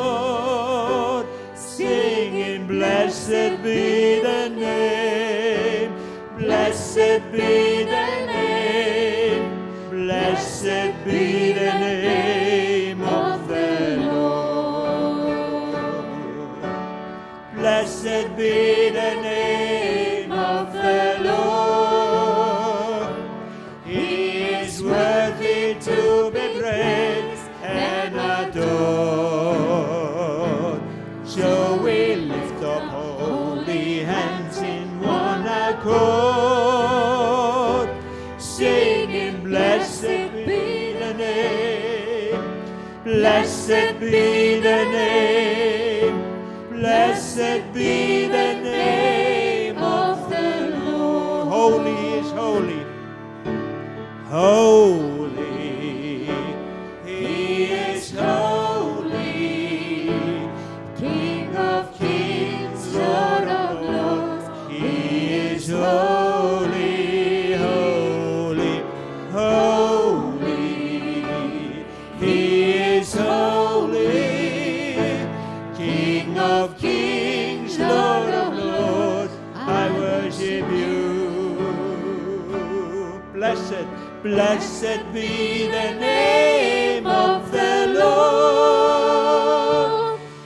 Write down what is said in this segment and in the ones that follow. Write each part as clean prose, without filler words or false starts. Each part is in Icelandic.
accord, singing, blessed be the name, blessed be the name, blessed be the name of the Lord. Blessed be the name of the Lord. He is worthy to be praised and adored. So we lift up holy hands in one accord, singing, blessed be the name, blessed be the name, blessed be the name of the Lord. Holy is holy, holy, He is holy, King of kings, Lord of lords, He is holy, holy, holy, He is holy, King of kings, Lord of lords, I worship you. Blessed, blessed be the name of the Lord.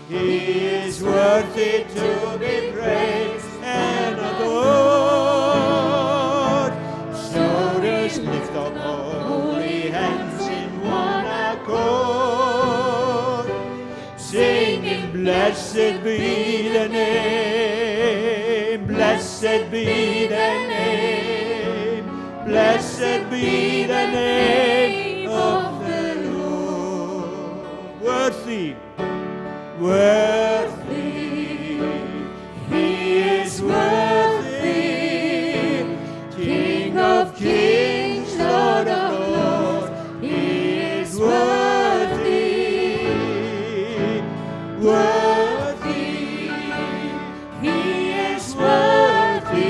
He is worthy to be praised and adored. So just lift up holy hands in one accord, singing, blessed be the name, blessed be the name, blessed be the name of the Lord. Worthy, worthy, He is worthy, King of kings, Lord of lords, He is worthy, worthy, He is worthy,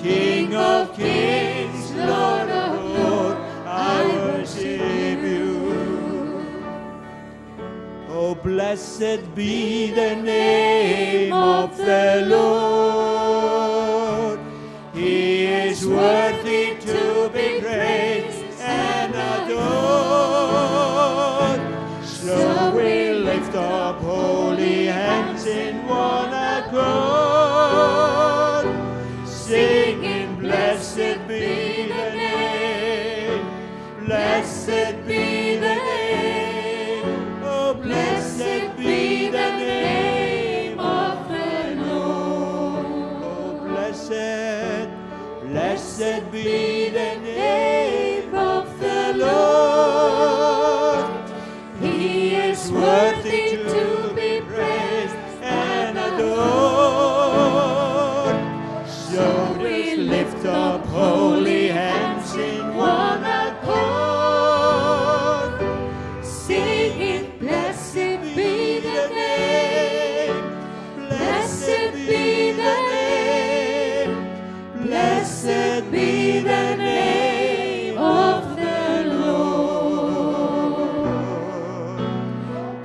King of kings, Lord of lords, I worship you. Oh, blessed be the name of the Lord. He is worthy to be praised and adored. So we lift up holy hands in one accord, singing, blessed be the name, blessed be the name, oh, blessed be the name of the Lord. Oh, blessed, blessed be the name of the Lord. He is worthy to be praised and adored. So we lift up holy hands in one accord, singing, blessed be the name, blessed be the name, blessed be the name of the Lord.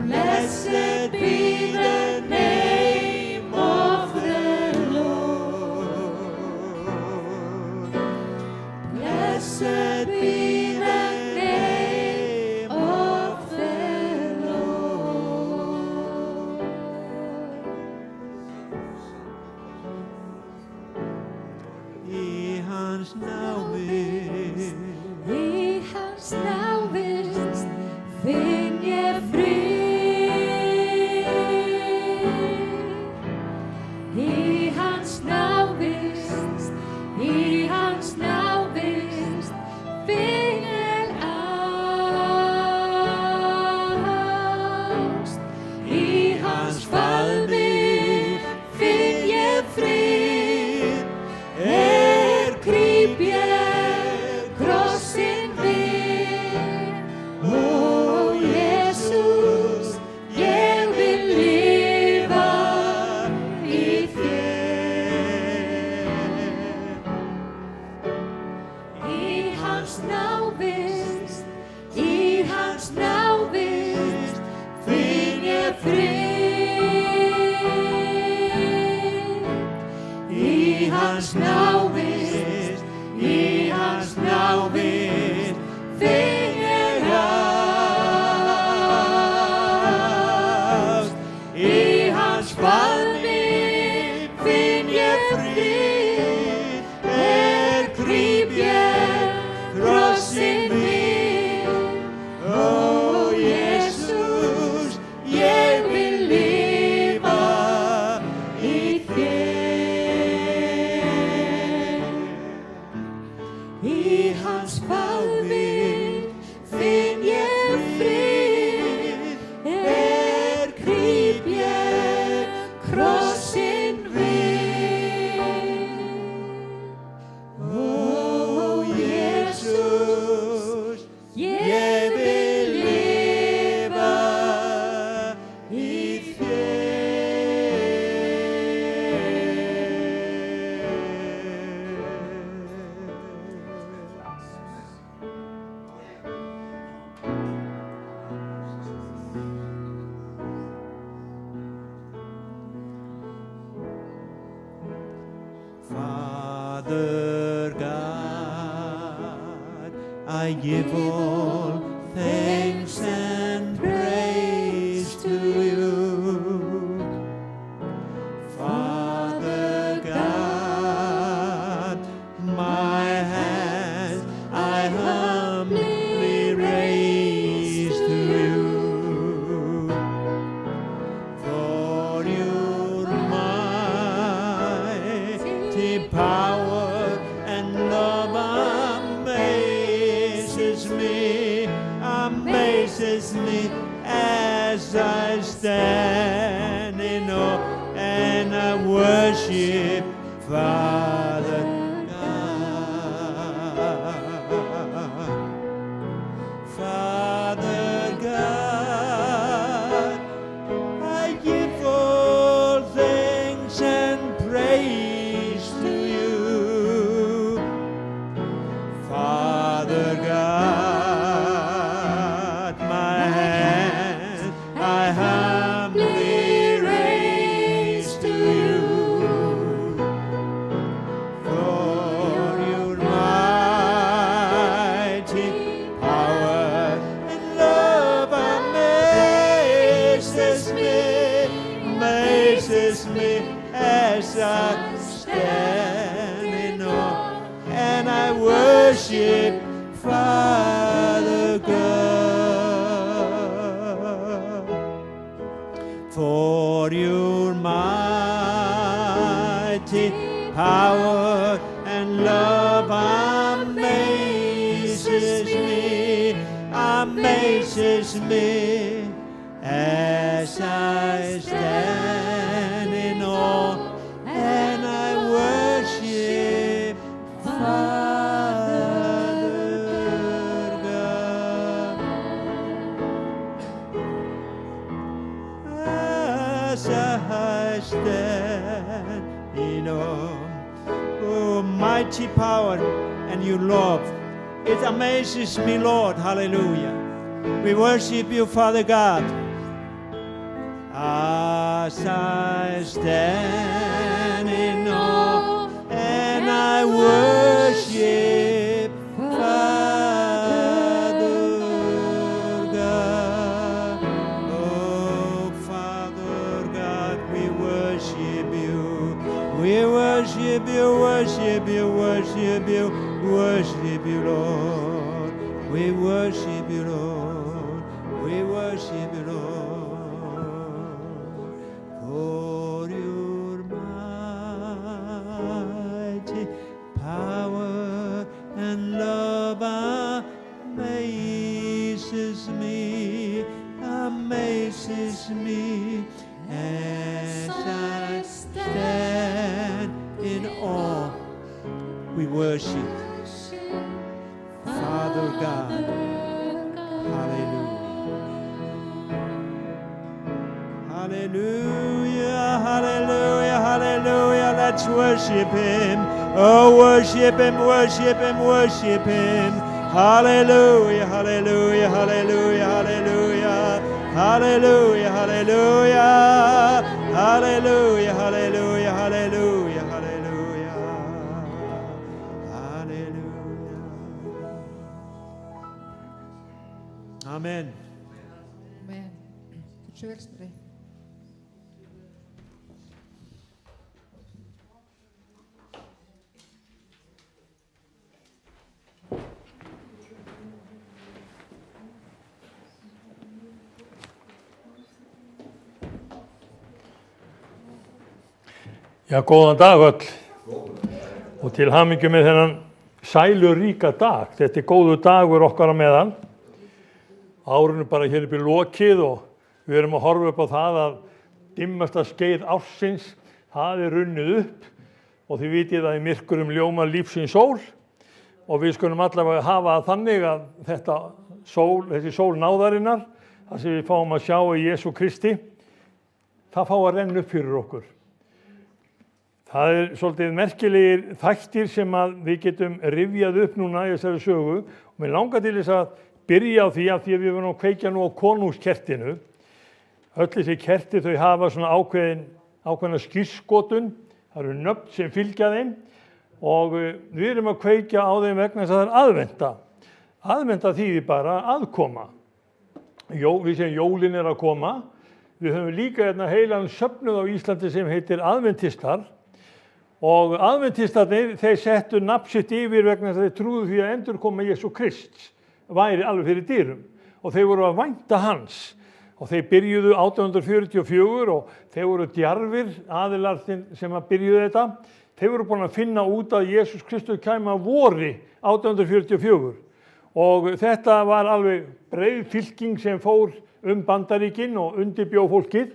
Blessed snávist, í hans návist finn ég ást. Í hans faðmi finn ég frið, gríp ég krossinn minn. Ó Jesús, ég vil lifa í þér. Í hans faðmi finn ég frið, gríp ég krossinn minn. Ó Jesús, ég vil lifa í Father God, I give all thanks and praise to you. Father God, my hands I humbly raise to you. For your mighty power and love amazes me as I stand in awe and I worship Father God. Father God, I give all thanks and praise to you. Father God, my hands I humbly raise to you. For your mighty power and love amazes me as I stand in awe and I worship Father God. For your mighty power and love amazes me as I stand in awe and I worship Father God. As I stand in awe, oh mighty power and your love, it amazes me, Lord. Hallelujah. We worship you, Father God. As I stand in awe and I worship Father God. Oh, Father God, we worship you. We worship you, worship you, worship you, worship you, Lord. We worship you, Lord. We worship you, Lord. For your mighty power and love amazes me as I stand in awe. We worship Father God. Hallelujah. Hallelujah, hallelujah, hallelujah. Let's worship him. Oh, worship him, worship him, worship him. Hallelujah, hallelujah, hallelujah, hallelujah. Hallelujah, hallelujah. Hallelujah, hallelujah, hallelujah, hallelujah. Amen. Amen. Gjør så vel, Spre. Já, góðan dag öll og til hamingju með þennan sæluríka dag. Þetta góðu dagur okkar á meðan. Árinu bara hér upp í lokið og við erum að horfa upp á það að dimmasta skeið ársins, það runnið upp og þið vitið að í myrkurum ljóma lífsins sól og við skulum allavega hafa þannig að þessi sól náðarinnar, það sem við fáum að sjá í Jesú Kristi, það fá að renna upp fyrir okkur. Það svolítið merkilegir þættir sem að við getum rifjað upp núna í þessari sögu og mér langar til þess að byrja á því að við verðum að kveikja nú á konungskertinu. Öll þessi kerti þau hafa svona ákveðna skírskotun, það eru nöfn sem fylgja þeim og við erum að kveikja á þeim vegna þess að það er aðventa. Aðventa þýðir bara aðkoma. Við segjum jólin að koma. Við höfum líka heilan söfnuð á Íslandi sem heitir aðventistar. Og aðventistarnir, þeir settu nafn sitt yfir vegna þess að þeir trúðu því að endurkoma Jesú Krists væri alveg fyrir dyrum. Og þeir voru að vænta hans. Og þeir byrjuðu 1844 og þeir voru djarfir, aðilar sem að byrjuðu þetta. Þeir voru búin að finna út að Jesús Kristus kæmi að vori 1844. Og þetta var alveg breið fylking sem fór Bandaríkin og undirbjó fólkið.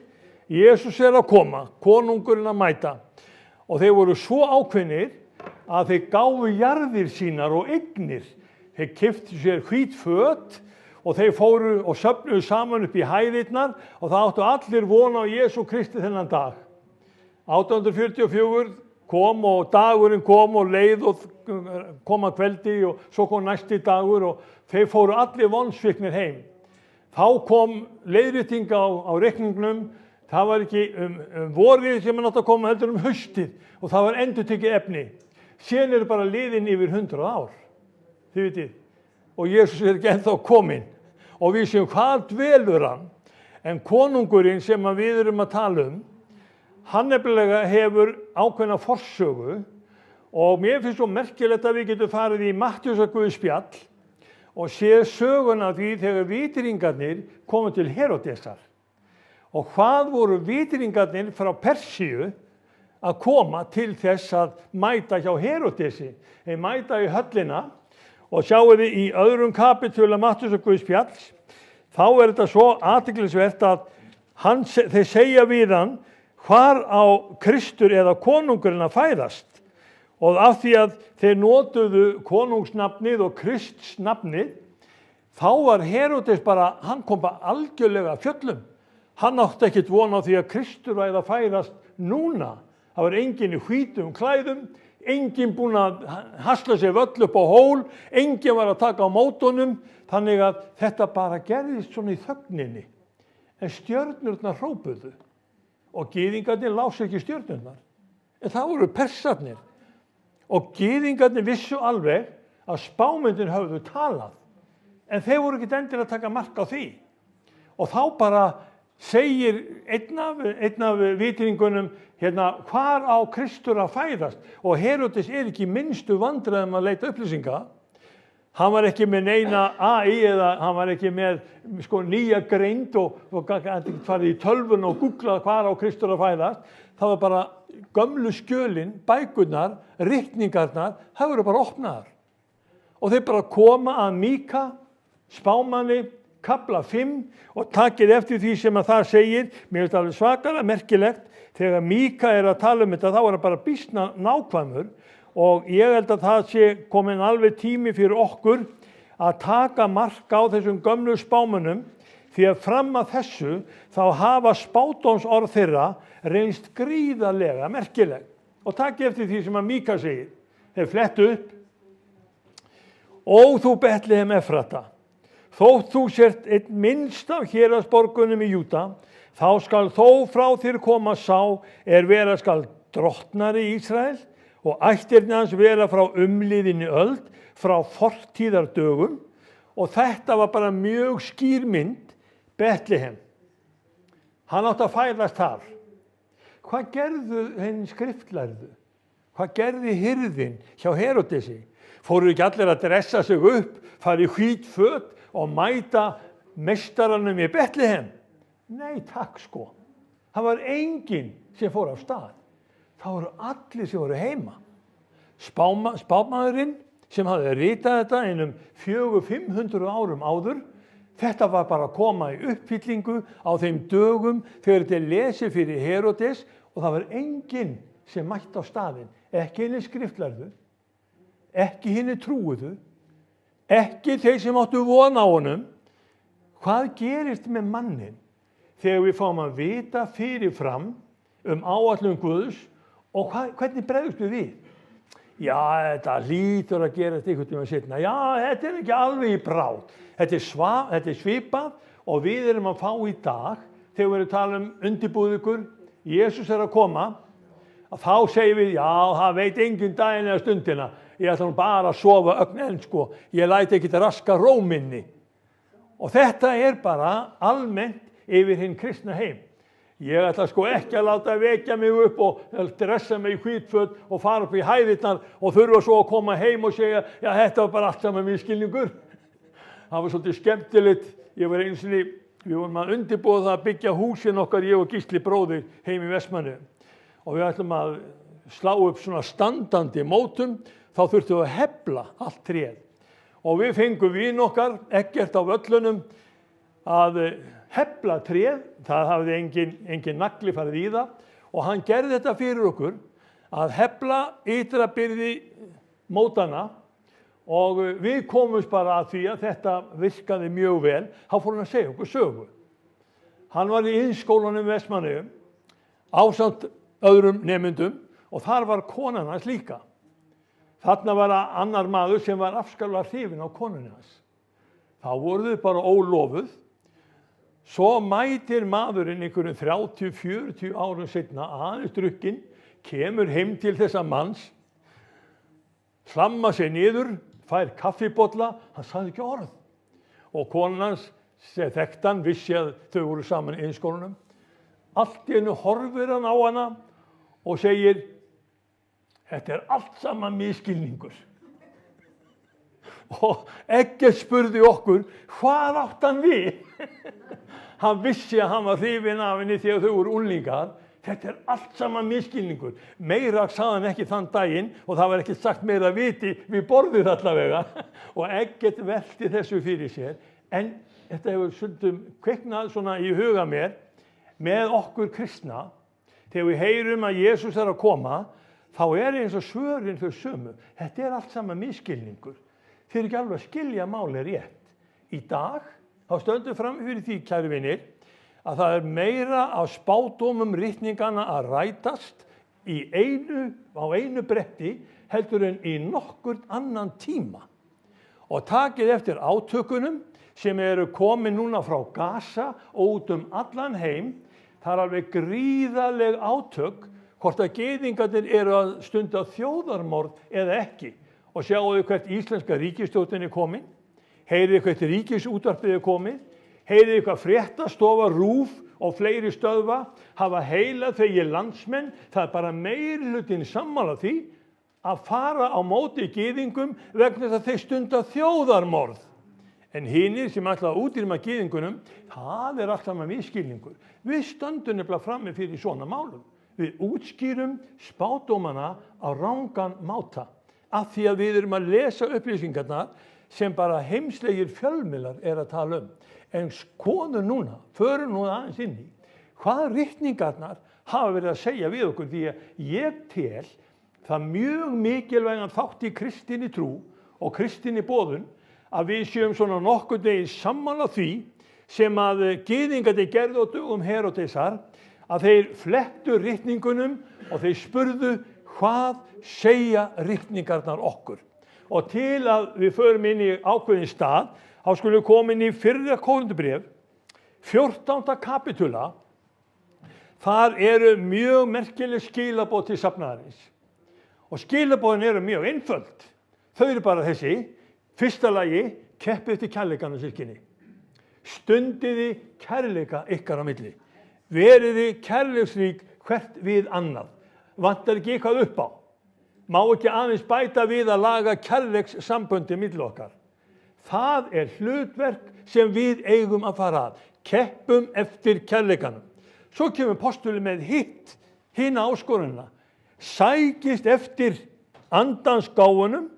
Jesús að koma, konungurinn að mæta. Og þeir voru svo ákveðnir að þeir gáfu jarðir sínar og eignir. Þeir keyptu sér hvít föt og þeir fóru og söfnuðu saman upp í hæðirnar og það áttu allir vona á Jesú Kristi þennan dag. 1844 kom og dagurinn kom og leið og kom að kveldi og svo kom næsti dagur og þeir fóru allir vonsviknir heim. Þá kom leiðrétting á reikningnum. Það var ekki vorið sem átti að koma heldur haustið og það var endurtekið efni. Síðan bara liðin yfir 100 ár, þið vitið. Og Jesús ekki ennþá kominn. Og við séum hvað dvelur hann. En konungurinn sem við erum að tala hann nefnilega hefur ákveðna forsögu og mér finnst svo merkilegt að við getum farið í Mattheusar Guðspjall og séð söguna því þegar vitringarnir komu til Heródesar. Og hvað voru vitringarnir frá Persíu að koma til þess að mæta hjá Heródesi. Þeir mæta í höllina og sjáu þið í öðrum kapítula Mattheusar Guðspjalls. Þá þetta svo athyglisvert að þeir segja við hann hvar á Kristur eða konungurinn að fæðast. Og af því að þeir notuðu konungsnafnið og Krists nafnið, þá var Heródes hann kom algjörlega fjöllum. Hann átti ekkert von á því að Kristur væri að færast núna. Það var enginn í hvítum klæðum, enginn búinn að hasla sér völl upp á hól, enginn var að taka á mótunum, þannig að þetta bara gerðist svona í þögninni. En stjörnurnar hrópuðu og gyðingarnir lásu ekki stjörnurnar. En það voru persarnir. Og gyðingarnir vissu alveg að spámyndin höfðu talað. En þeir voru ekki endilega að taka mark á því. Og þá bara segir einn af vitringunum hvar á Kristur að fæðast og Heródes ekki minnstu vandræðum að leita upplýsinga. Hann var ekki með neina AI eða hann var ekki með nýja greind og gæti farið í tölvun og googlað hvar á Kristur að fæðast. Það var bara gömlu skjölin, bækurnar, ritningarnar, það voru bara opnaðar. Og þeir bara koma að Míka, spámanni, kapla 5 og takið eftir því sem að það segir. Mér finnst alveg svakalega merkilegt þegar Míka að tala þetta, þá er hann bara býsna nákvæmur og ég held að það sé komin alveg tími fyrir okkur að taka mark á þessum gömlu spámunum því að fram að þessu þá hafa spádómsorð þeirra reynst gríðarlega merkileg. Og takið eftir því sem að Míka segir. Þeir flettu upp. Ó þú Betlehem Efrata, þótt þú sért einn minnst af héraðsborgunum í Júda, þá skal þó frá þér koma sá vera skal drottnari í Ísrael og ættirni hans vera frá umliðinni öld, frá fortíðardögum og þetta var bara mjög skýr mynd, Betlehem. Hann átti að fæðast þar. Hvað gerðu henni skriftlærðu? Hvað gerði hirðin hjá Herodesi? Fóru ekki allir að dressa sig upp, fara í hvít föt og mæta meistaranum í Betlehem? Nei, takk sko. Það var enginn sem fór af stað. Það voru allir sem voru heima. Spámaðurinn sem hafði ritað þetta einum 400-500 árum áður, þetta var bara að koma í uppfyllingu á þeim dögum þegar þetta lesið fyrir Herodes og það var enginn sem mætti á staðinn. Ekki hinni skriftlærðu, ekki hinni trúuðu, ekki þeir sem áttu von á honum. Hvað gerist með mannin þegar við fáum að vita fyrirfram áætlun Guðs og hvernig bregðumst við? Já, þetta hlýtur að gerast einhvern tímann seinna. Já, þetta er ekki alveg í bráð. Þetta er svipað og við erum að fá í dag þegar við erum að tala undirbúið ykkur, Jesús er að koma, að þá segir við, já, það veit enginn daginn eða stundina. Ég ætla nú bara að sofa ögn enn, sko. Ég læti ekki raska ró minni. Og þetta er bara almennt yfir hinn kristna heim. Ég ætla sko ekki að láta vekja mig upp og dressa mig í hvítföt og fara upp í hæðirnar og þurfa svo að koma heim og segja, já, þetta var bara allt saman misskilningur. Það var svolítið skemmtilegt. Við vorum að undirbúa það að byggja húsin okkar, ég og Gísli bróðir, heim í Vestmanni. Og við ætlum að slá upp svona standandi mótum, þá þurftum við að hefla allt tréð. Og við fengum vin okkar, Eggert á Völlunum, að hefla tréð, það hafði engin nagli farið í það, og hann gerði þetta fyrir okkur, að hefla ytra byrði mótana, og við komumst bara að því að þetta virkaði mjög vel. Þá fór hann að segja okkur sögu. Hann var í iðnskólanum í Vestmannaeyjum, ásamt öðrum nemyndum, og þar var konan hans líka. Þarna var annar maður sem var afskaplega hrifinn á konunni hans. Þá voru þau bara ólofuð. Svo mætir maðurinn einhverjum 30-40 árum seinna, aðeins drukkinn, kemur heim til þessa manns, hlamma sig niður, fær kaffibolla, hann sagði ekki orð. Og konan hans, þekkti hann, vissi að þau voru saman í iðnskólanum. Allt í einu horfir hann á hana og segir, þetta er allt saman misskilningur. Og Eggert spurði okkur, hvað átt hann við? Hann vissi að hann var hrifinn af henni þegar þau voru unglingar. Þetta er allt saman misskilningur. Meira sagði hann ekki þann daginn og það var ekki sagt meira viti við borðið allavega. Og Eggert velti þessu fyrir sér. En þetta hefur stundum kviknað svona í huga mér með okkur kristna. Þegar við heyrum að Jesús er að koma, þá er eins og svörin þau sömu. Þetta er allt saman misskilningur. Þið eru ekki alveg að skilja málið rétt. Í dag, þá stöndum fram fyrir því, kæru vinir, að það er meira af spádómum ritninganna að rætast á einu bretti heldur en í nokkurn annan tíma. Og takið eftir átökunum sem eru komin núna frá Gaza og út allan heim, það er alveg gríðarleg átök hvort að gyðingarnir eru að stunda þjóðarmorð eða ekki. Og sjáu þau hvert íslenska ríkisstjórnin er komin, heyrið hvert ríkisútvarpið er komið, heyrið hvað fréttastofa, RÚV og fleiri stöðva hafa heila þegið landsmenn. Það er bara meirihlutinn sammála því að fara á móti gyðingum vegna þess að þeir stunda þjóðarmorð. En hinir sem ætla að útrýma gyðingunum, það er allt saman misskilningur. Við stöndum nefnilega frammi fyrir svona málum. Við útskýrum spádómana á rangan máta. Af því að við erum að lesa upplýsingarnar sem bara heimslegir fjölmiðlar er að tala um. En skoðum núna, förum nú aðeins inn í, hvað ritningarnar hafa verið að segja við okkur, því að ég tel það mjög mikilvægan þátt í kristinni trú og kristinni boðun að við séum svona nokkurn veginn sammála því sem að gyðingarnir gerðu á dögum Herodesar, að þeir flettu ritningunum og þeir spurðu hvað segja ritningarnar okkur. Og til að við förum inn í ákveðin stað, þá skulum við koma inn í fyrra Korinthubréf, 14. kapitúla. Þar eru mjög merkileg skilaboð til safnaðarins. Og skilaboðin eru mjög einföld. Þau eru bara þessi. Fyrsta lagi, keppið eftir kærleikanum, systkini. Stundiði kærleika ykkar á milli. Veriði kærleiksrík hvert við annað. Vantar ekki eitthvað upp á. Má ekki aðeins bæta við að laga kærleikssamböndi milli okkar. Það hlutverk sem við eigum að fara að. Keppum eftir kærleikanum. Svo kemur postulinn með hina áskorunina. Sækist eftir andans gáfunum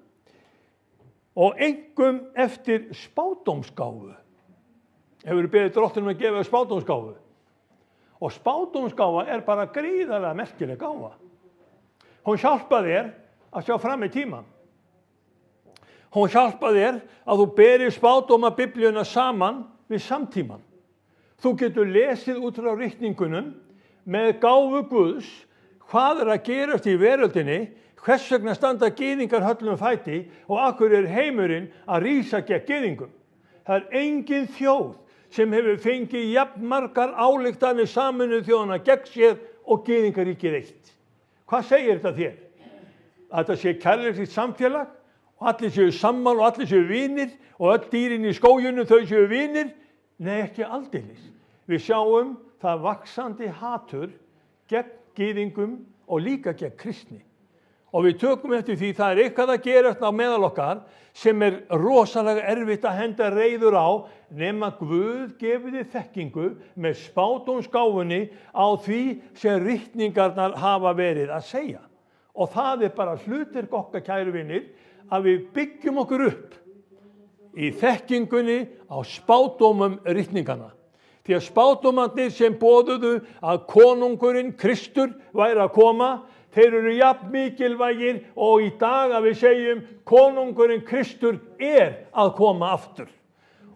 og einkum eftir spádómsgáfu. Hefur beðið Drottinum að gefa spádómsgáfu. Og spádómsgáfa bara gríðarlega merkileg gáfa. Hún hjálpar þér að sjá fram í tíman. Hún hjálpar þér að þú berir spádóma Biblíuna saman við samtíman. Þú getur lesið út frá ritningunum með gáfu Guðs hvað að gerast í veröldinni, hvers vegna standa gyðingar höllum fæti og af hverju heimurinn að rísa gegn gyðingum. Það engin þjóð sem hefur fengið jafnmargar ályktanir Sameinuðu þjóðanna gegn sér og gyðingaríkið eitt. Hvað segir þetta þér? Að þetta sé kærleiksríkt samfélag og allir séu sammála og allir séu vinir og öll dýrin í skóginum þau séu vinir? Nei, ekki aldeilis. Við sjáum það vaxandi hatur gegn gyðingum og líka gegn kristni. Og við tökum eftir því það eitthvað að gerast á meðal okkar sem rosalega erfitt að henda reiður á nema Guð gefið þið þekkingu með spádómsgáfunni á því sem ritningarnar hafa verið að segja. Og það bara hlutverk okkar, kæru vinir, að við byggjum okkur upp í þekkingunni á spádómum ritningarna. Því að spádómarnir sem boðuðu að konungurinn Kristur væri að koma, þeir eru jafn mikilvægir og í dag að við segjum konungurinn Kristur að koma aftur.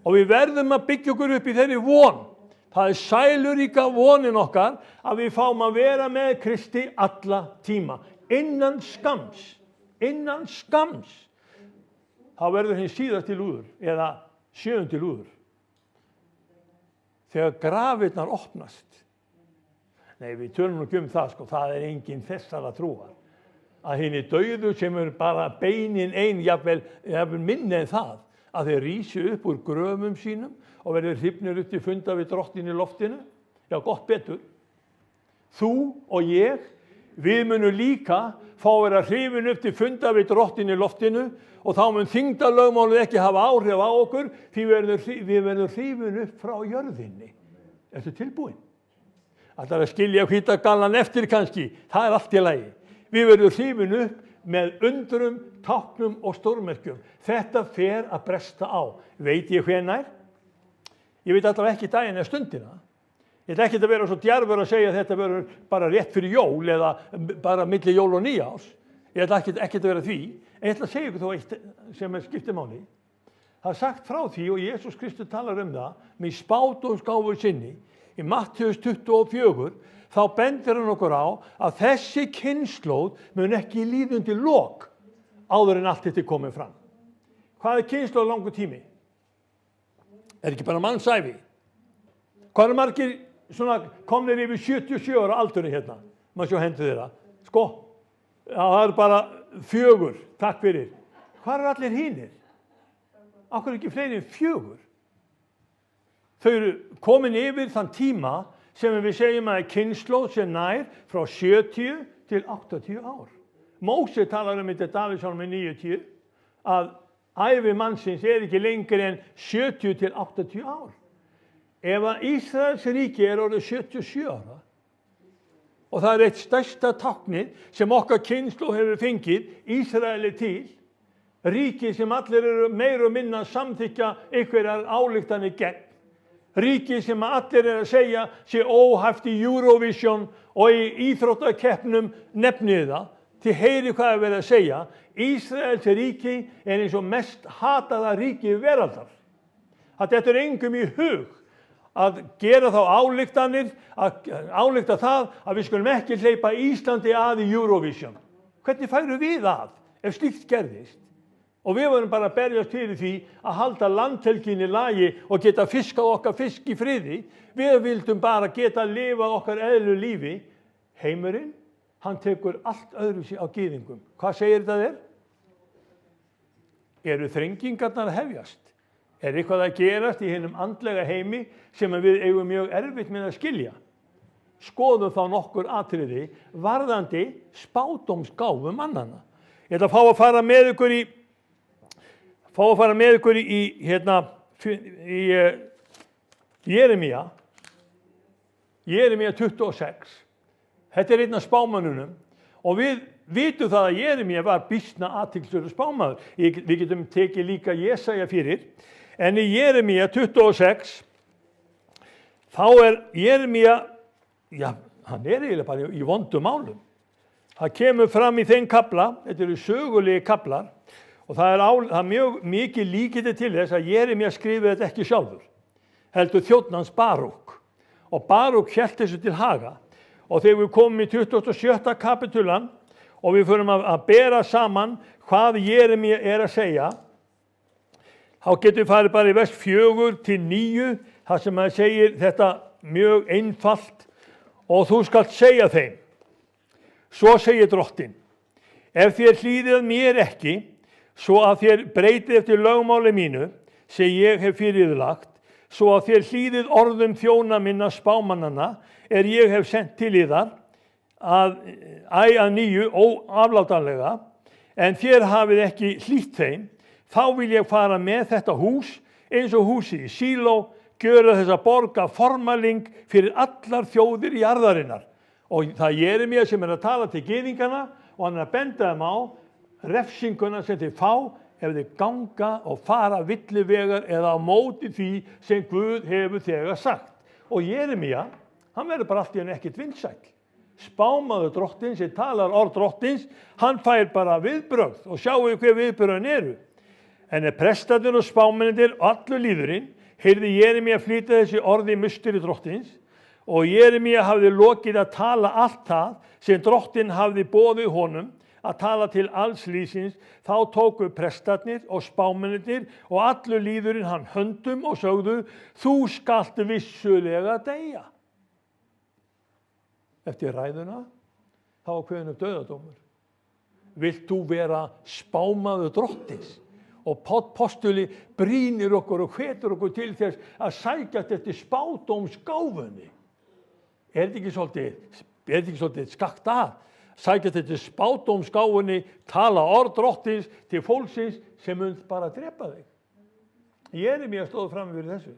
Og við verðum að byggja okkur upp í þeirri von. Það sæluríka vonin okkar að við fáum að vera með Kristi alla tíma. Innan skams. Þá verður hinn síðasti lúður eða 7. lúður. Þegar grafirnar opnast. Nei, við tölum nú ekki það, það engin þessara trúar. Að hinni dauðu sem bara beinin ein, jafnvel minni en það, að þeir rísi upp úr gröfum sínum og verður hrifnir upp til funda við Drottin í loftinu. Já, gott betur. Þú og ég, við munum líka fá að vera hrifin upp til funda við Drottin í loftinu og þá mun þyngdarlögmálið ekki hafa áhrif á okkur því við verðum hrifin upp frá jörðinni. Ertu tilbúin? Það að skilja hvítagallan eftir kannski, það allt í lagi. Við verðum hrifin upp með undrum, táknum og stórmerkjum. Þetta fer að bresta á. Veit ég hvenær? Ég veit allavega ekki daginn eða stundina. Ég ætla ekki að vera svo djarfur að segja að þetta verður bara rétt fyrir jól eða bara milli jól og nýjárs. Ég ætla ekki að vera því. En ég ætla að segja ykkur þó eitt sem skiptir máli. Það sagt frá því og Jesús Kristur talar það með spádómsgáfu sinni í Mattheus 24, þá bendir hann okkur á að þessi kynslóð mun ekki líða undir lok áður en allt þetta komið fram. Hvað kynslóð langur tími? Ekki bara mannsævi? Hvað margir komnir yfir 77 ára aldurinn hérna? Maður sjá hendur þeirra. Það bara 4, takk fyrir. Hvað allir hinir? Akkur ekki fleiri en 4? Þau eru komin yfir þann tíma sem við segjum að kynslóð sem nær frá 70 til 80 ár. Móse talar þetta Davíðssálmi 90 að ævi mannsins ekki lengri en 70 til 80 ár. Ef að Ísraels ríki orðið 77 ára og það eitt stærsta táknið sem okkar kynslóð hefur fengið Ísraeli til, ríki sem allir eru meira og minna að samþykkja einhverjar ályktanir gegn. Ríki sem allir að segja sé óhæft í Eurovision og í íþróttakeppnum nefnið það. Þið heyri hvað er verið að segja. Ísraels ríki eins og mest hataða ríki veraldar. Að þetta engum í hug að gera þá ályktanir, að álykta það að við skulum ekki hleypa Íslandi að í Eurovision. Hvernig færum við að ef slíkt gerðist? Og við vorum bara að berjast fyrir því að halda landhelginni í lagi og geta fiskað okkar fisk í friði. Við vildum bara geta lifað okkar eðlu lífi. Heimurinn, hann tekur allt öðruvísi á gyðingum. Hvað segir þetta þér? Eru þrengingarnar að hefjast? eitthvað að gerast í hinum andlega heimi sem við eigum mjög erfitt með að skilja. Skoðum þá nokkur atriði varðandi spádómsgáfu mannanna. Ég ætla að fá að fara með ykkur í Jeremía 26. Þetta einn af spámönnunum og við vitum það að Jeremía var býsna athyglisverður spámaður. Við getum tekið líka Jesaja fyrir. En í Jeremía 26 þá Jeremía, hann eiginlega bara í vondum málum. Það kemur fram í þeim kafla, þetta eru sögulegi kaflar, og það mjög mikið líkindi til þess að Jeremía skrifið þetta ekki sjálfur, heldur þjónn hans Barúk. Og Barúk hélt þessu til haga. Og þegar við komum í 27. kapitulan og við förum að bera saman hvað Jeremía að segja, þá getum við farið bara í vers 4-9, þar sem hann segir þetta mjög einfalt, og þú skalt segja þeim. Svo segir drottinn, ef þér hlýðið mér ekki, svo að þér breytið eftir lögmáli mínu, sem ég hef fyrirlagt, svo að þér hlýðið orðum þjóna minna spámannanna, ég hef sendt til yðar, að nýju óaflátanlega, en þér hafið ekki hlýtt þeim, þá vil ég fara með þetta hús, eins og húsið í Síló, gjöra þessa borg að formaling fyrir allar þjóðir jarðarinnar. Og það Jeremía sem að tala til gyðingana og hann að benda þeim á refsinguna sem þeir fá ef þeir ganga og fara villivegar eða á móti því sem Guð hefur þegar sagt. Og Jeremía, hann verður bara allt í hann ekkert vinsæll. Spámaður drottins sem talar orð drottins, hann fær bara viðbrögð og sjáu hver viðbröðin eru. En prestarnir og spámennir og allur líðurinn heyrði Jeremía flytja þessi orði í musteri drottins og Jeremía hafði lokið að tala allt það sem drottin hafði boðið honum að tala til alls lýsins. Þá tóku prestarnir og spámennir og allur líðurinn hann höndum og sögðu, þú skalt vissulega deyja. Eftir ræðuna þá var kveðinn upp dauðadómur. Vilt þú vera spámaður drottins? Og postuli brýnir okkur og hvetur okkur til þess að sækjast eftir spádómsgáfunni. Þetta ekki svolítið skakt að? Sækjast eftir spádómsgáfunni, tala orð drottins til fólksins sem mun bara drepa þig. Jeremía stóð fram fyrir þessu.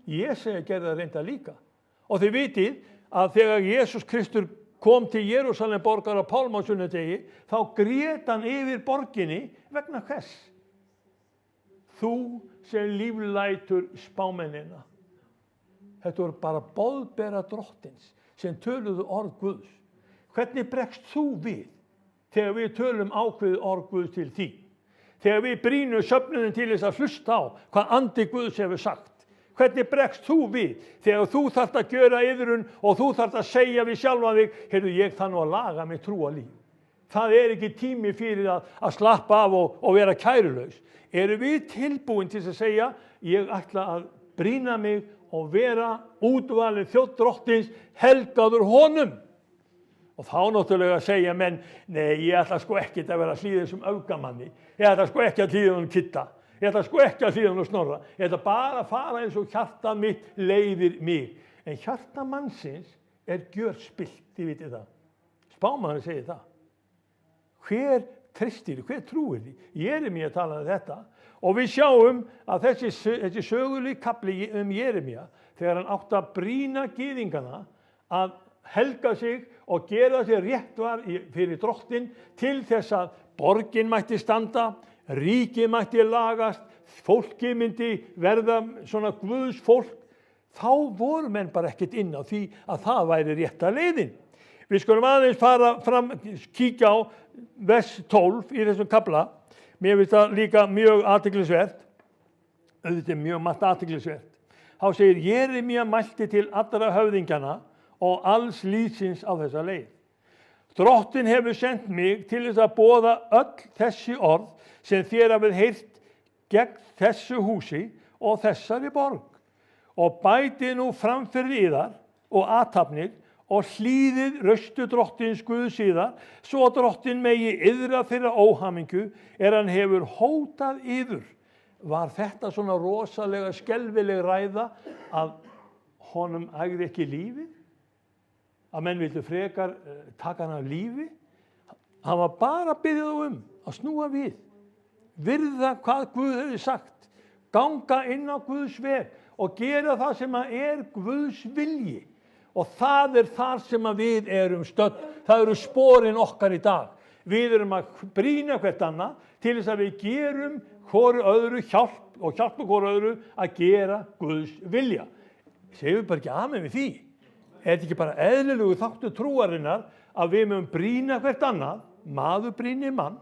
Jesaja gerði það reynda líka. Og þið vitið að þegar Jesús Kristur kom til Jerúsalem borgar á pálmasunnudegi, þá grét hann yfir borginni vegna hvers? Þú sem líflætur spámennina. Þetta voru bara boðbera drottins sem töluðu orð Guðs. Hvernig bregst þú við þegar við tölum ákveðið orð Guðs til því? Þegar við brýnum söfnuðin til þess að hlusta á hvað andi Guðs hefur sagt. Hvernig bregst þú við þegar þú þarft að gjöra iðrun og þú þarft að segja við sjálfan þig, heyrðu, ég þarf nú að laga mig trúarlíf. Það ekki tími fyrir að slappa af og vera kærulaus. Eru við tilbúin til að segja, ég ætla að brýna mig og vera útvalinn þjónn drottins, helgaður honum. Og þá náttúrulega segja menn, nei, ég ætla sko ekki að vera hlýðið sem öfgamanni. Ég ætla sko ekki að hlýða honum Kitta. Ég ætla sko ekki að hlýða honum Snorra. Ég ætla bara að fara eins og hjarta mitt leiðir mig. En hjarta mannsins gjörspillt, þið vitið það. Spámaður segir það. Hver treystir, hver trúir því? Jeremía talaði þetta. Og við sjáum að þessi sögulegi kafli Jeremía, þegar hann átti að brýna gyðingana að helga sig og gera sig rétt var fyrir drottin til þess að borgin mætti standa, ríkið mætti lagast, fólki myndi verða svona Guðs fólk, þá voru menn bara ekkert inn á því að það væri rétta leiðin. Við skulum aðeins fara fram, kíkja á vers 12 í þessum kafla. Mér finnst það líka mjög athyglisvert, auðvitað mjög margt athyglisvert. Þá segir Jeremía mælti til allra höfðingjana og alls lýðsins á þessa leið. Drottin hefur sendt mig til þess að boða öll þessi orð sem þér hafið heyrt gegn þessu húsi og þessari borg. Og bætið nú framfyrir yðar og athafnir og hlýðið röstu drottins Guðs yðar, svo drottin megi yðra þeirra óhamingju hann hefur hótað yður. var þetta svona rosalega skelfileg ræða að honum ægði ekki lífi, að menn vildu frekar taka hann af lífi. Hann var bara að biðja þá að snúa við, virða hvað Guð hefði sagt, ganga inn á Guðs veg og gera það sem er Guðs vilji. Og það þar sem við erum stödd. Það eru sporin okkar í dag. Við erum að brýna hvert annað til þess að við gerum hvoru öðru hjálp og hjálpa hvoru öðru að gera Guðs vilja. Segjum við bara ekki amen við því? Er þetta ekki bara eðlilegu þáttur trúarinnar að við mögum brýna hvert annað, maður brýnir mann,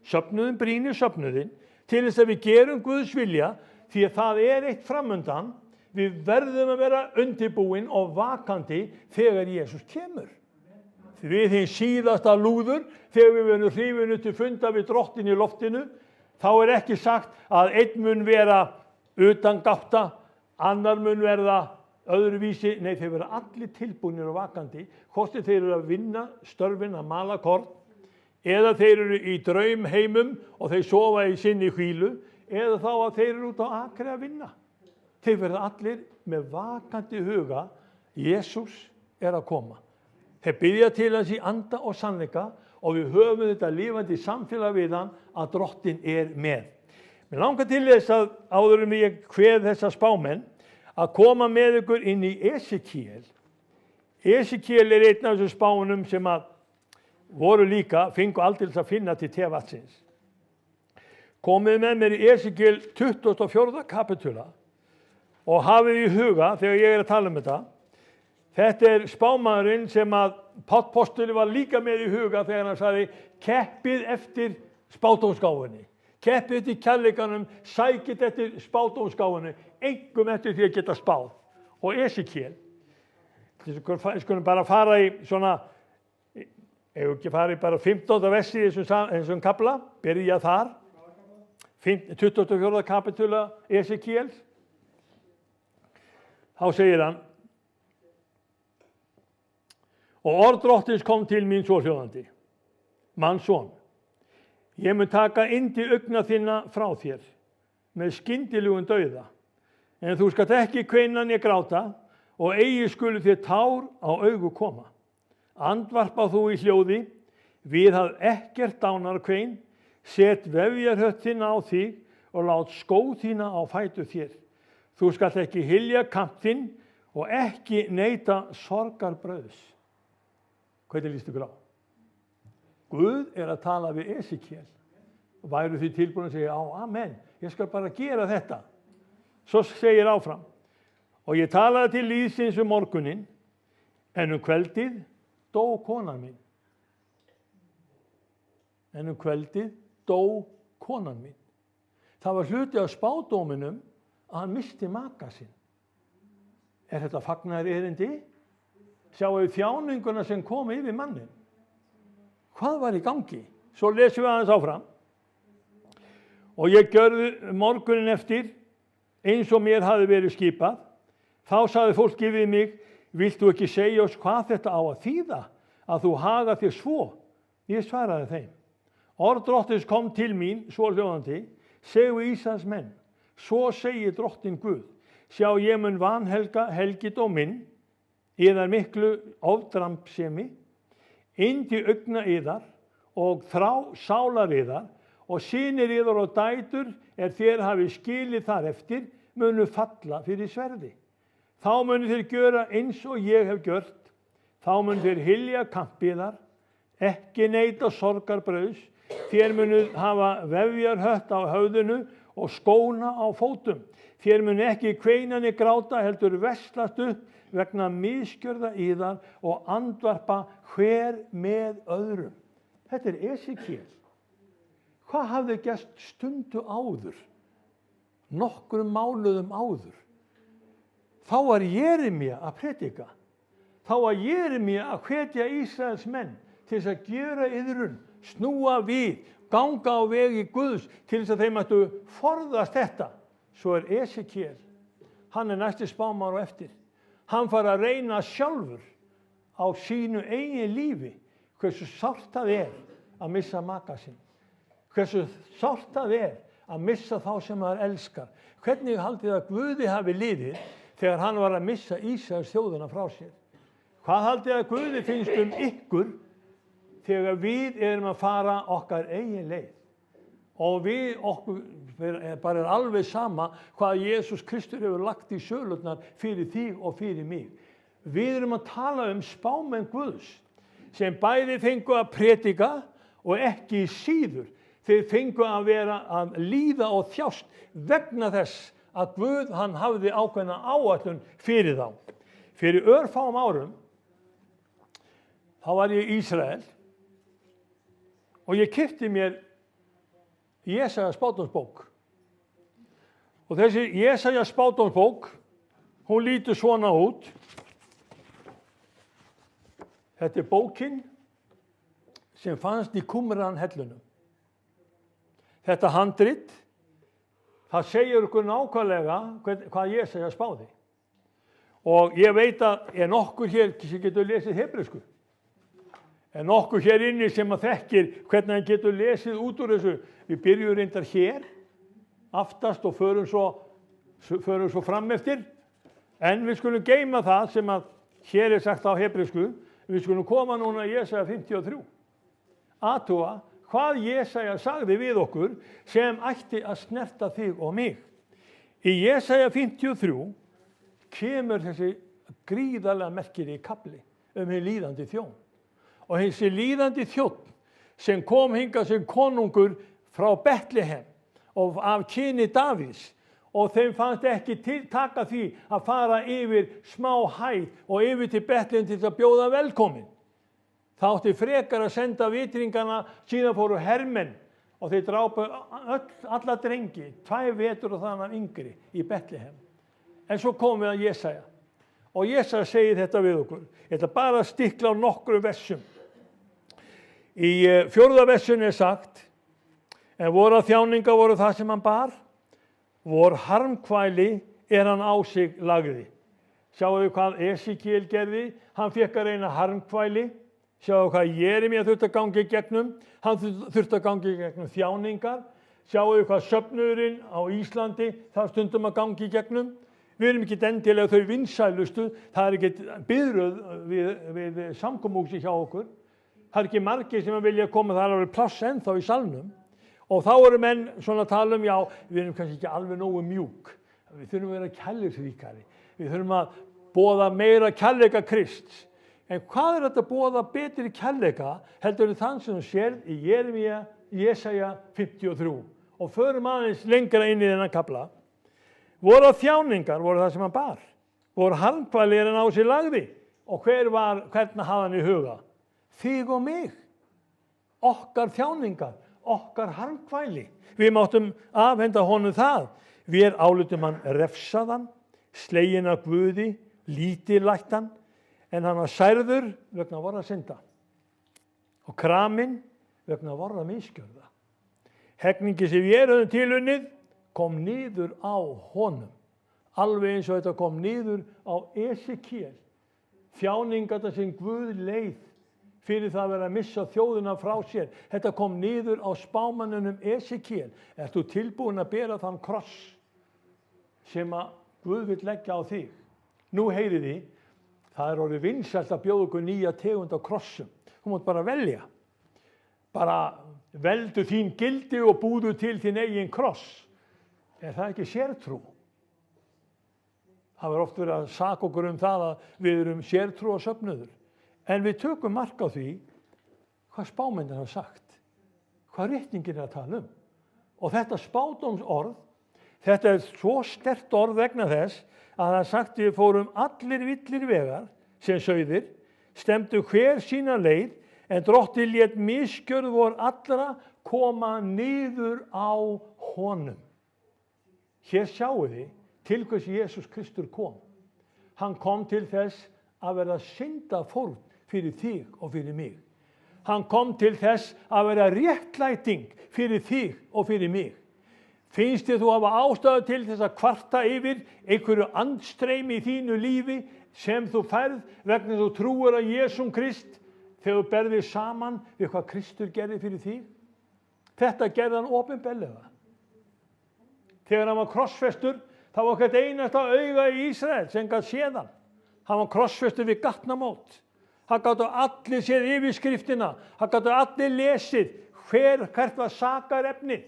söfnuðin brýnir söfnuðin, til þess að við gerum Guðs vilja, því að það eitt framundan. Við verðum að vera undirbúin og vakandi þegar Jesús kemur. Við hinn síðasta lúður, þegar við verðum hrifinu til funda við drottin í loftinu, þá ekki sagt að einn mun vera utan gátta, annar mun verða öðruvísi. Nei, þeir vera allir tilbúinir og vakandi, hvort þeir eru að vinna störfin að mala korn, eða þeir eru í draumheimum og þeir sofa í sinni hvílu, eða þá að þeir eru út á akri að vinna. Þeir verða allir með vakandi huga, Jesús að koma. Þeir biðja til hans í anda og sannleika og við höfum þetta lifandi samfélag við hann að drottin með. Mér langar til þess að áður ég kveð þessa spámenn að koma með ykkur inn í Esekiel. Esekiel einn af þessum spánum sem að voru líka, fengu aldrei að finna til tevatsins. Komið með mér í Esekiel 24. kapitula. Og hafið í huga, þegar ég að tala þetta, þetta spámaðurinn sem að Páll postuli var líka með í huga þegar hann sagði, keppið eftir spádómsgáfunni, keppið eftir kærleikanum, sækið eftir spádómsgáfunni, einkum eftir því að geta spáð. Og Esekiel, við skulum bara fara í svona, ef ekki fara í bara 15. versi í þessum kapla, byrja þar, 24. kapitula Esekiel. Þá segir hann, og orð drottins kom til mín svohljóðandi, mannsson, ég mun taka yndi augna þinna frá þér með skyndilegum dauða, en þú skalt ekki kveina né gráta og eigi skulu þér tár á augu koma. Andvarpa þú í hljóði, viðhaf ekkert dánarkvein, set vefjarhött þinna á þig og lát skó þína á fætur þér. Þú skalt ekki hylja kamp þinn og ekki neita sorgarbrauðs. Hvernig líst ykkur á? Guð að tala við Esekiel. Væru því tilbúin að segja, amen, ég skal bara gera þetta. Svo segir áfram, og ég talaði til lýðsins morguninn, en kveldið dó konan mín. En kveldið dó konan mín. Það var hluti af spádóminum að hann misti maka sinn. Þetta fagnaðar erindi? Sjáum við þjáninguna sem kom yfir mannin. Hvað var í gangi? Svo lesum við aðeins áfram. Og ég gjörði morgunin eftir, eins og mér hafði verið skipað. Þá sagði fólkið við mig, vilt þú ekki segja oss hvað þetta á að þýða, að þú haga þér svo? Ég svaraði þeim. Orð drottins kom til mín, svo hljóðandi, segðu Ísraels menn, svo segir drottin Guð, sjá ég mun vanhelga helgidóm minn, yðar miklu ofdrampsemi, yndi augna yðar og þrá sálar yðar og synir yðar og dætur þér hafi skilið þar eftir munu falla fyrir sverði. Þá munu þeir gjöra eins og ég hef gjört, þá munu þeir hylja kamp yðar, ekki neita sorgarbrauðs, þér munu hafa vefjarhött á höfðinu og skóna á fótum. Þér munu ekki kveina né gráta heldur veslast upp vegna misgjörða yðar og andvarpa hver með öðrum. Þetta Esekiel. Hvað hafði gerst stundu áður? Nokkrum mánuðum áður. Þá var Jeremía að predika. Þá var Jeremía að hvetja Ísraels menn til þess að gera iðrun, snúa við, ganga á vegi Guðs til þess að þeim ættu forðast þetta. Svo Esekiel, hann næsti spámaður á eftir. Hann fara að reyna sjálfur á sínu eigin lífi hversu sárt það að missa maka sinn. Hversu sárt það að missa þá sem maður elskar. Hvernig haldið að Guði hafi liðið þegar hann var að missa Ísraels þjóðina frá sér? Hvað haldið að Guði finnst ykkur þegar við erum að fara okkar eigin leið? Og okkur bara alveg sama hvað Jesús Kristur hefur lagt í sölurnar fyrir þig og fyrir mig. Við erum að tala spámenn Guðs sem bæði fengu að predika og ekki síður. Þeir fengu að vera að líða og þjást vegna þess að Guð hann hafði ákveðna áætlun fyrir þá. Fyrir örfáum árum þá var ég í Ísrael og ég keypti mér Jesaja spádómsbók. Og þessi Jesaja spádómsbók, hún lítur svona út. Þetta bókin sem fannst í Qumran-hellunum. Þetta handrit, það segir okkur nákvæmlega hvað Jesaja spáði. Og ég veit að nokkur hér sem getur lesið hebresku. Nokkur hér inni sem að þekkir hvernig hann getur lesið út úr þessu. Við byrjum reyndar hér, aftast og förum svo fram eftir. En við skulum geyma það sem að hér sagt á hebresku. Við skulum koma núna í Jesaja 53. Athuga hvað Jesaja sagði við okkur sem ætti að snerta þig og mig. Í Jesaja 53 kemur þessi gríðarlega merkilegi kafli hinn líðandi þjón. Og þessi líðandi þjónn sem kom hingað sem konungur frá Betlehem og af kyni Davíðs og þeim fannst ekki taka því að fara yfir smá hæð og yfir til Betlehem til að bjóða velkomin. Það átti frekar að senda vitringana, síðan fóru hermenn og þeir drápu alla drengi, 2 vetur og þannig yngri í Betlehem. En svo komum við að Jesaja og Jesaja segir þetta við okkur. Ég ætla bara að stikla á nokkru versum. Í 4. versinu sagt, en vora þjáningar voru það sem hann bar, vor harmkvæli hann á sig lagði. Sjáu við hvað Esekiel gerði, hann fekk að reyna harmkvæli. Sjáu hvað Jeremía þurfti að gangi í gegnum, hann þurfti að gangi í gegnum þjáningar. Sjáu við hvað söfnuðurinn á Íslandi, það stundum að gangi í gegnum. Við erum ekki endilega þau vinsælustu, það ekki biðröð við samkomuhúsi hjá okkur. Það ekki margir sem vilja koma, það alveg pláss ennþá í salnum. Og þá eru menn svona að tala já, við erum kannski ekki alveg nógu mjúk. Við þurfum að vera kærleiksríkari. Við þurfum að boða meira kærleika Krists. En hvað þetta boða betri kærleika heldur þann sem sér í Jeremía, Jesaja 53. Og förum aðeins lengra inn í þennan kafla. Voru þjáningar voru það sem hann bar. Voru harmkvæli hann á sig lagði. Og hvernig hafði hann í huga? Þig og mig. Okkar þjáningar, okkar harmkvæli. Við máttum afhenda honum það. Við álitum hann refsaðan, sleginn af Guði, lítillættan, en hann var særður vegna vorra synda. Og kraminn vegna vorra misgjörða. Hegningi sem við höfum tilunnið kom niður á honum. Alveg eins og þetta kom niður á Esekiel. Þjáningarna sem Guð leið fyrir það að vera að missa þjóðina frá sér. Þetta kom niður á spámanninum Esekiel. Ert þú tilbúin að bera þann kross sem að Guð vill leggja á þig? Nú heyriði, það orðið vinsælt að bjóða okkur nýja tegund af krossum. Þú mátt bara velja. Bara veldu þín gildi og búðu til þín eigin kross. Það ekki sértrú? Það var oft verið að saka okkur það að við erum sértrú og söfnuður. En við tökum mark á því hvað spámennir hafa sagt, hvað ritningin að tala Og þetta spádómsorð, þetta svo sterkt orð vegna þess að það sagt við fórum allir villir vegar sem sauðir, stemdu hver sína leið, en drottinn lét misgjörð vor allra koma niður á honum. Hér sjáu þið til hvers Jesús Kristur kom. Hann kom til þess að verða syndafórn fyrir þig og fyrir mig. Hann kom til þess að vera réttlæting fyrir þig og fyrir mig. Finnst þið þú hafa ástæðu til þess að kvarta yfir einhverju andstreymi í þínu lífi sem þú færð vegna þú trúir að Jesúm Krist þegar þú berðir saman við hvað Kristur gerði fyrir þig? Þetta gerði hann opinberlega. Þegar hann var krossfestur, þá var hvert einasta auga í Ísrael sem gat séð hann. Hann var krossfestur við gatnamót. Það gátu allir séð yfirskriftina. Það gátu allir lesið hvert var sakarefnið.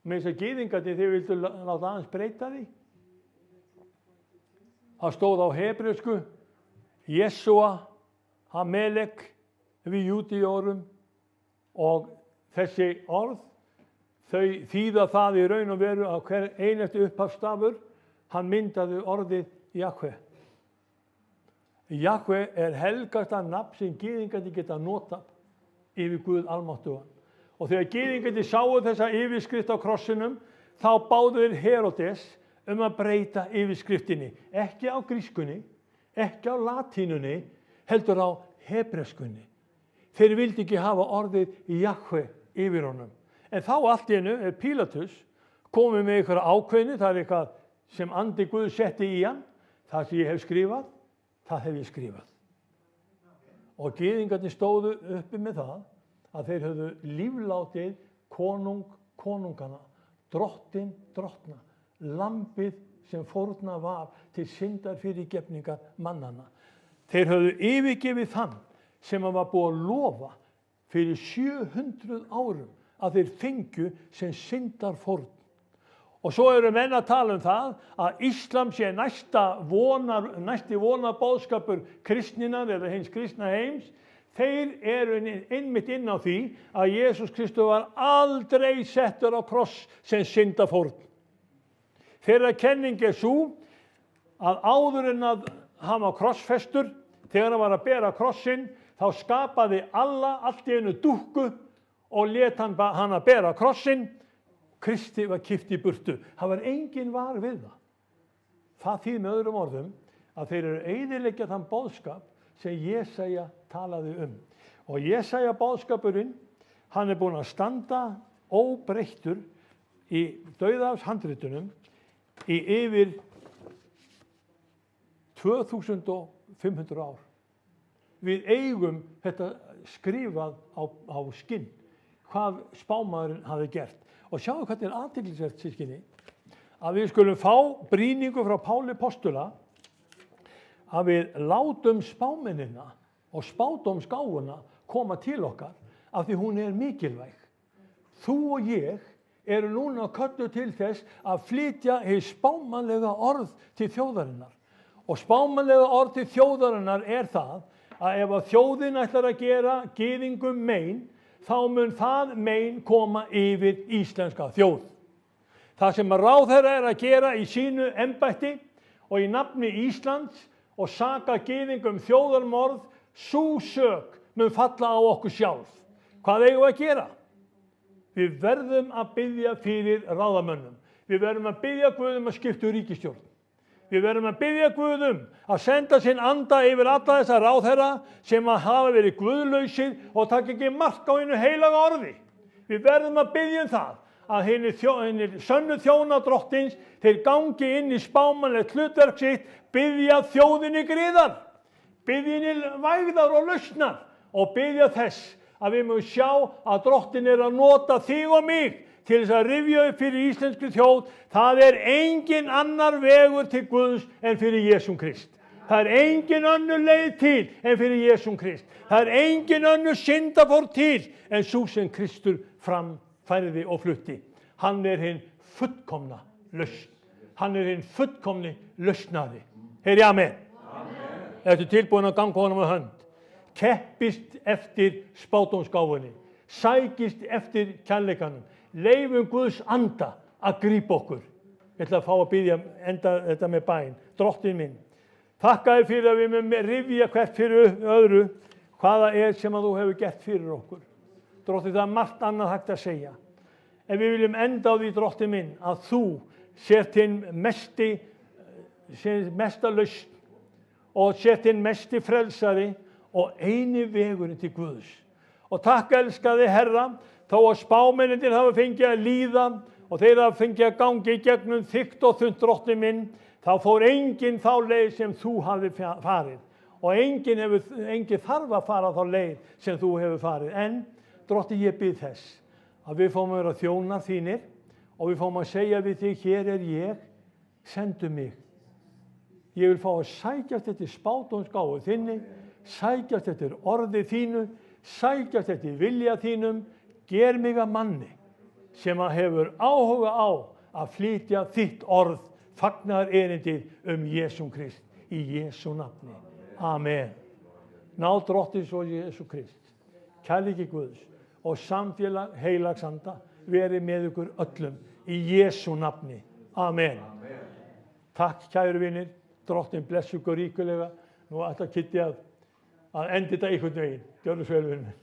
Með þess að gyðingarnir, þeir vildu láta aðeins breyta því. Það stóð á hebreusku, Jesúa, Amelek, við Júdíórum, og þessi orð, þau þýða það í raun og veru að hver einasti upphafsstafur, hann myndaði orðið Jahve. Jahve er helgasta nafn sem gyðingarnir geta notað yfir Guð almáttugan. Og þegar gyðingarnir sáu þessa yfirskrift á krossinum, þá báðu þeir Herodes að breyta yfirskriftinni. Ekki á grískunni, ekki á latínunni, heldur á hebreskunni. Þeir vildi ekki hafa orðið Jahve yfir honum. En þá allt í einu er Pílatus komið með einhverja ákveðni, það er eitthvað sem andi Guð setti í hann. Það sem ég hef skrifað, það hef ég skrifað. Og gyðingarnir stóðu uppi með það að þeir höfðu líflátið konungana, drottin, drottna, lambið sem fórna var til syndarfyrirgefningar mannanna. Þeir höfðu yfirgefið þann sem hann var búið að lofa fyrir 700 árum að þeir fengju sem syndarfórn. Og svo eru menn að tala það að Íslam sé næsti vonarboðskapur kristninnar eða hins kristna heims. Þeir eru einmitt inn á því að Jesús Kristur var aldrei settur á kross sem syndafórn. Þeirra kenning er sú að áður en að hann var krossfestur, þegar hann var að bera krossinn, þá skapaði Allah allt í einu dúkku og lét hann að bera krossinn. Kristi var kippt í burtu. Það var enginn var við það. Það þýðir með öðrum orðum að þeir eru eyðileggja þann boðskap sem Jesaja talaði um. Og Jesaja boðskapurinn, hann er búinn að standa óbreyttur í dauðahafshandritunum í yfir 2500 ár. Við eigum þetta skrifað á skinn, hvað spámaðurinn hafi gert. Og sjáu hvernig er athyglisvert, systkini, að við skulum fá brýningu frá Páli postula að við látum spámennina og spádómsgáfuna koma til okkar af því hún er mikilvæg. Þú og ég eru núna kölluð til þess að flytja hið spámannlega orð til þjóðarinnar. Og spámannlega orð til þjóðarinnar er það að ef að þjóðin ætlar að gera gyðingum mein, þá mun það mein koma yfir íslenska þjóð. Það sem ráðherra er að gera í sínu embætti og í nafni Íslands og saka gyðingum þjóðarmorð, sú sök mun falla á okkur sjálf. Hvað eigum við að gera? Við verðum að biðja fyrir ráðamönnum. Við verðum að biðja Guð að skipta ríkisstjórn. Við verðum að biðja Guð að senda sinn anda yfir alla þessa ráðherra sem að hafa verið guðlausir og taka ekki mark á einu heilaga orði. Við verðum að biðja það að hinir sönnu þjóna drottins, þeir gangi inn í spámannlegt hlutverk sitt, biðja þjóðinni griðar, biðjinni vægðar og lausnar og biðja þess að við mögum sjá að drottin er að nota þig og mig til þess að rifja upp fyrir íslenskri þjóð. Það er engin annar vegur til Guðs en fyrir Jesúm Krist. Það er engin önnur leið til en fyrir Jesúm Krist. Það er engin önnur syndafórn til en sú sem Kristur framfærði og flutti. Hann er hinn fullkomna lausn. Hann er hinn fullkomni lausnari. Heyri, amen. Ertu tilbúin að ganga honum að hönd? Keppist eftir spádómsgáfunni. Sækist eftir kærleikanum. Leifum Guðs anda að grípa okkur. Ég ætla að fá að biðja enda þetta með bæn. Drottinn minn, þakka þér fyrir að við mögum rifja hvert fyrir öðru hvaða er sem að þú hefur gert fyrir okkur. Drottinn, það er margt annað hægt að segja. En við viljum enda á því, drottinn minn, að þú sért hinn mesta lausn og sért hinn mesti frelsari og eini vegurinn til Guðs. Og takk, elskaði Herra, þó að spámennir hafa fengið að líða og þeir hafa fengið að gangi í gegnum þykkt og þunnt, drottinn minn, þá fór enginn þá leið sem þú hafi farið. Og enginn þarf að fara þá leið sem þú hefur farið. En, drottinn, ég bið þess að við fáum að vera þjónar þínir og við fáum að segja við þig, hér er ég, sendu mig. Ég vil fá að sækjast eftir spádómsgáfu þinni, sækjast eftir orði þínu, sækjast eftir vilja þínum, ger mig að manni sem að hefur áhuga á að flytja þitt orð, fagnar erindið Jesum Krist, í Jesu nafni. Amen. Náð Drottins og Jesu Krist, kærleiki Guðs og samfélag heilagsanda veri með ykkur öllum í Jesu nafni. Amen. Takk kæru vinir, Drottin blessi ykkur ríkulega. Nú ætla Kitty að endi þetta einhvern veginn. Gjörðu svo vel vinir.